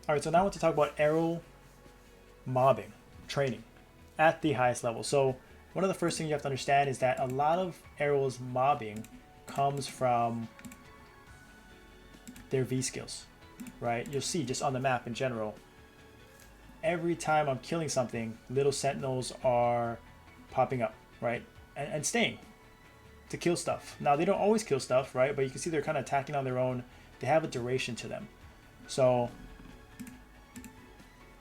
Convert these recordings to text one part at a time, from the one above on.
All right, so now I want to talk about Erel mobbing training at the highest level. So one of the first things you have to understand is that a lot of Erel's mobbing comes from their V skills, right? You'll see just on the map in general, every time I'm killing something, little sentinels are popping up, right? And staying to kill stuff. Now, they don't always kill stuff, right? But you can see they're kind of attacking on their own. They have a duration to them. So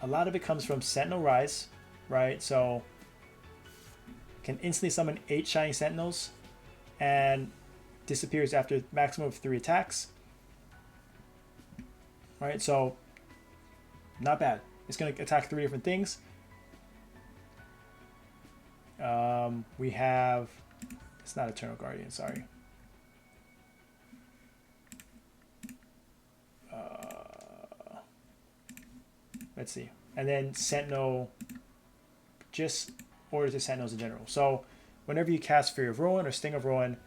a lot of it comes from Sentinel Rise, right? So can instantly summon 8 Shining Sentinels and disappears after maximum of 3 attacks. Right, so not bad. It's going to attack 3 different things. We have, it's not Eternal Guardian, sorry. Let's see. And then Sentinel, just orders the Sentinels in general. So whenever you cast Fury of Ruin or Sting of Ruin,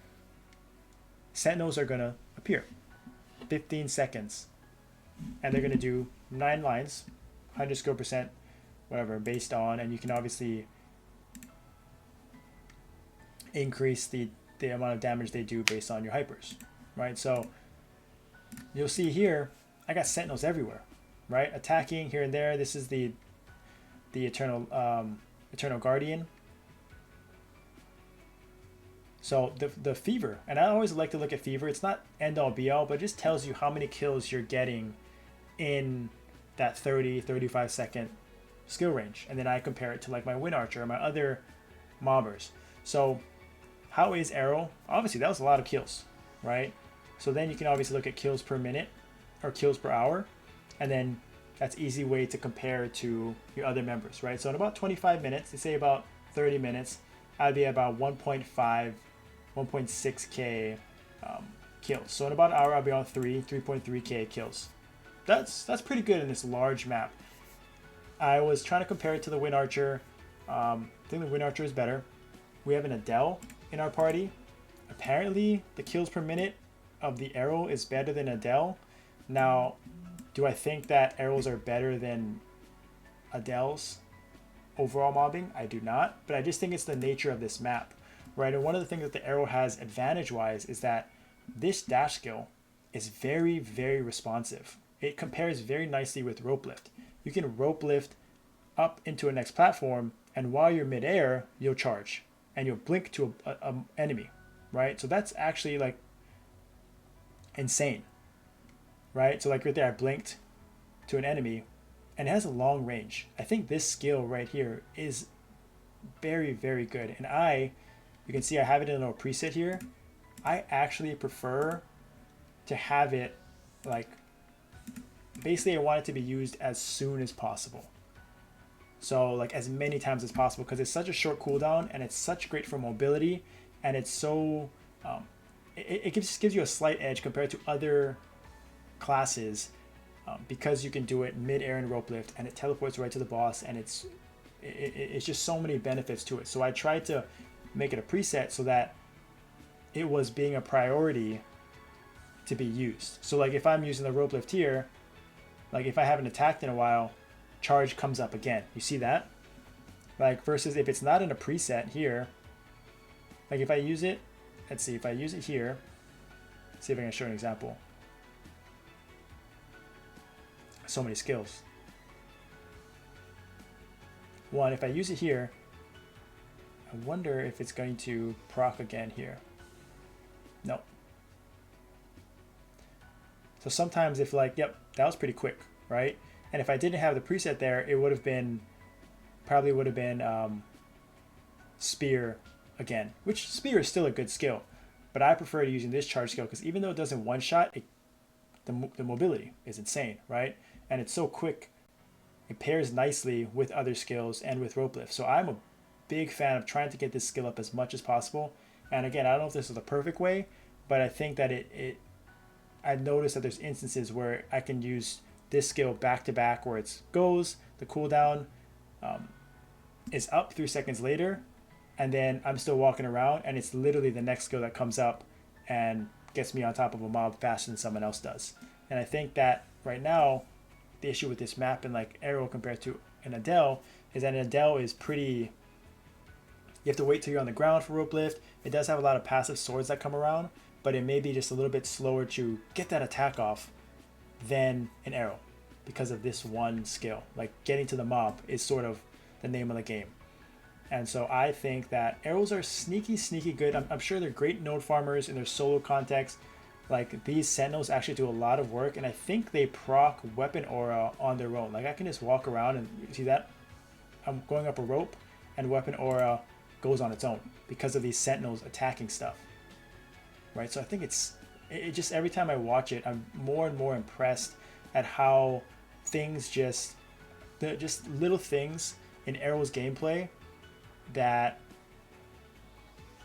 Sentinels are going to appear. 15 seconds. And they're going to do 9 lines, 100 skill percent, whatever, based on, and you can obviously increase the amount of damage they do based on your hypers, right? So you'll see here, I got Sentinels everywhere, right? Attacking here and there. This is the Eternal Guardian. So the fever, and I always like to look at fever. It's not end all be all, but it just tells you how many kills you're getting in that 30-35 second skill range. And then I compare it to like my Wind Archer or my other mobbers. So how is Erel? Obviously that was a lot of kills, right? So then you can obviously look at kills per minute or kills per hour, and then that's easy way to compare to your other members, right? So in about 25 minutes, they say about 30 minutes, I'd be about 1.6k kills. So in about an hour, I'll be on 3.3k kills. That's pretty good in this large map. I was trying to compare it to the Wind Archer. I think the Wind Archer is better. We have an Adele in our party. Apparently, the kills per minute of the Erel is better than Adele. Now, do I think that Erels are better than Adele's overall mobbing? I do not, but I just think it's the nature of this map, right? And one of the things that the Erel has advantage-wise is that this dash skill is very, very responsive. It compares very nicely with rope lift. You can rope lift up into a next platform, and while you're midair, you'll charge and you'll blink to a enemy, right? So that's actually like insane, right? So like right there, I blinked to an enemy and it has a long range. I think this skill right here is very, very good. And you can see I have it in a little preset here. I actually prefer to have it like, basically I want it to be used as soon as possible. So like as many times as possible, because it's such a short cooldown and it's such great for mobility, and it's so it gives you a slight edge compared to other classes, because you can do it mid-air and rope lift, and it teleports right to the boss, and it's just so many benefits to it. So I tried to make it a preset so that it was being a priority to be used. So like if I'm using the rope lift here, like if I haven't attacked in a while, charge comes up again. You see that? Like versus if it's not in a preset here, like if I use it, let's see, if I use it here, let's see if I can show an example. So many skills. One, if I use it here, I wonder if it's going to proc again here. No. So sometimes if like, yep, that was pretty quick, right? And if I didn't have the preset there, it would have been, probably would have been Spear again, which Spear is still a good skill, but I prefer using this charge skill because even though it doesn't one-shot, the mobility is insane, right? And it's so quick. It pairs nicely with other skills and with rope lift. So I'm a big fan of trying to get this skill up as much as possible. And again, I don't know if this is the perfect way, but I think that I've noticed that there's instances where I can use this skill back to back where it goes, the cooldown is up 3 seconds later, and then I'm still walking around and it's literally the next skill that comes up and gets me on top of a mob faster than someone else does. And I think that right now the issue with this map and like Erel compared to an Adele is that an Adele is pretty. You have to wait till you're on the ground for rope lift. It does have a lot of passive swords that come around, but it may be just a little bit slower to get that attack off than an Erel because of this one skill. Like getting to the mob is sort of the name of the game. And so I think that Erels are sneaky good. I'm sure they're great node farmers in their solo context. Like these Sentinels actually do a lot of work, and I think they proc weapon aura on their own. Like I can just walk around and see that I'm going up a rope and weapon aura goes on its own because of these Sentinels attacking stuff. Right? So I think it just every time I watch it, I'm more and more impressed at how things just little things in Erel's gameplay that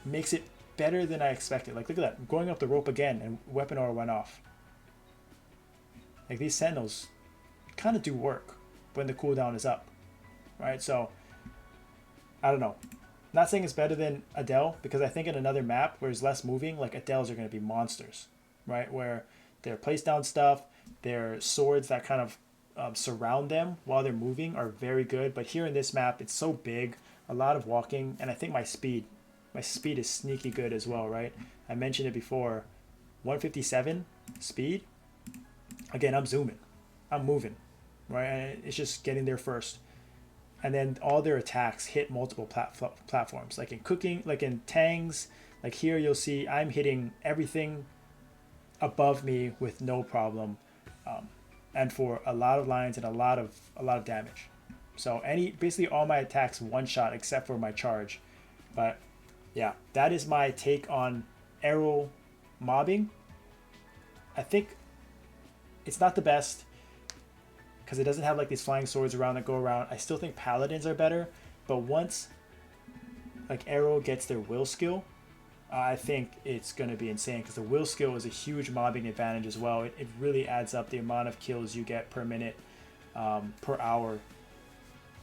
makes it better than I expected. Like look at that, I'm going up the rope again and weapon aura went off. Like these Sentinels kind of do work when the cooldown is up, right? So I don't know. Not saying it's better than Adele because I think in another map where there's less moving, like Adele's are going to be monsters, right? Where they're place down stuff, their swords that kind of surround them while they're moving are very good. But here in this map, it's so big, a lot of walking, and I think my speed is sneaky good as well, right? I mentioned it before, 157 speed. Again, I'm zooming, I'm moving, right? And it's just getting there first. And then all their attacks hit multiple platforms. Like in cooking, like in Tangs, like here you'll see I'm hitting everything above me with no problem, and for a lot of lines and a lot of damage. So basically all my attacks one shot except for my charge. But yeah, that is my take on Erel mobbing. I think it's not the best because it doesn't have like these flying swords around that go around. I still think paladins are better, but once like Erel gets their will skill, I think it's going to be insane because the will skill is a huge mobbing advantage as well. It really adds up the amount of kills you get per minute, per hour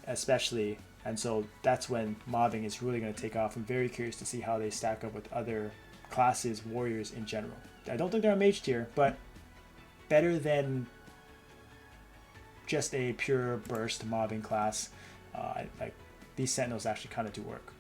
especially, and so that's when mobbing is really going to take off. I'm very curious to see how they stack up with other classes, warriors in general. I don't think they're a mage tier, but better than just a pure burst mobbing class. Like these Sentinels actually kind of do work.